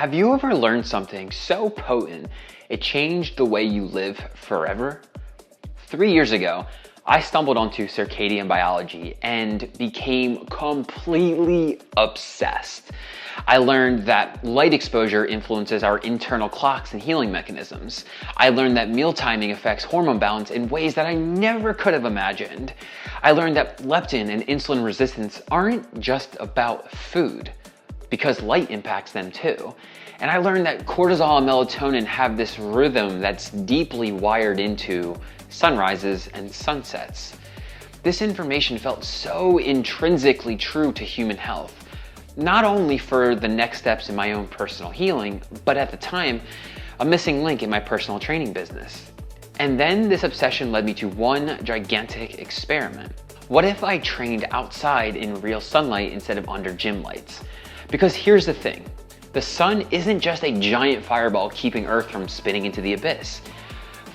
Have you ever learned something so potent it changed the way you live forever? 3 years ago, I stumbled onto circadian biology and became completely obsessed. I learned that light exposure influences our internal clocks and healing mechanisms. I learned that meal timing affects hormone balance in ways that I never could have imagined. I learned that leptin and insulin resistance aren't just about food, because light impacts them too. And I learned that cortisol and melatonin have this rhythm that's deeply wired into sunrises and sunsets. This information felt so intrinsically true to human health, not only for the next steps in my own personal healing, but at the time, a missing link in my personal training business. And then this obsession led me to one gigantic experiment. What if I trained outside in real sunlight instead of under gym lights? Because here's the thing, the sun isn't just a giant fireball keeping Earth from spinning into the abyss.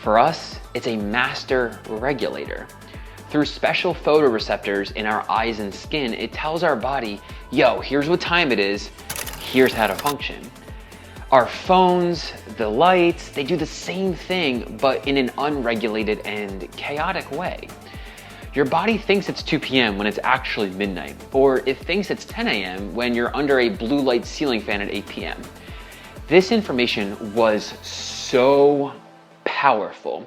For us, it's a master regulator. Through special photoreceptors in our eyes and skin, it tells our body, yo, here's what time it is, here's how to function. Our phones, the lights, they do the same thing, but in an unregulated and chaotic way. Your body thinks it's 2 p.m. when it's actually midnight, or it thinks it's 10 a.m. when you're under a blue light ceiling fan at 8 p.m. This information was so powerful,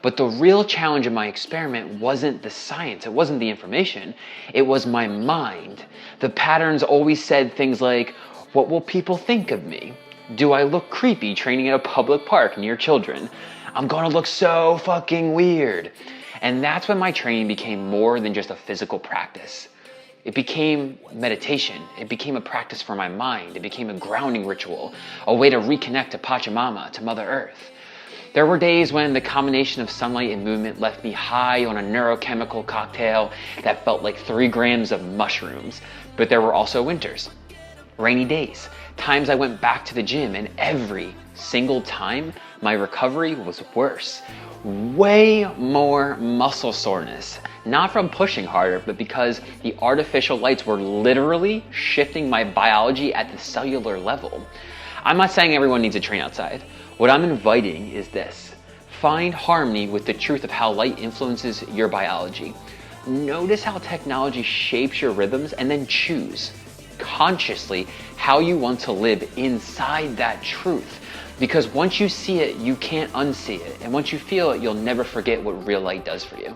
but the real challenge of my experiment wasn't the science, it wasn't the information, it was my mind. The patterns always said things like, what will people think of me? Do I look creepy training at a public park near children? I'm gonna look so fucking weird. And that's when my training became more than just a physical practice. It became meditation. It became a practice for my mind. It became a grounding ritual, a way to reconnect to Pachamama, to Mother Earth. There were days when the combination of sunlight and movement left me high on a neurochemical cocktail that felt like 3 grams of mushrooms. But there were also winters, rainy days, times I went back to the gym, and every single time my recovery was worse. Way more muscle soreness, not from pushing harder, but because the artificial lights were literally shifting my biology at the cellular level. I'm not saying everyone needs to train outside. What I'm inviting is this: find harmony with the truth of how light influences your biology. Notice how technology shapes your rhythms, and then choose consciously how you want to live inside that truth. Because once you see it, you can't unsee it. And once you feel it, you'll never forget what real light does for you.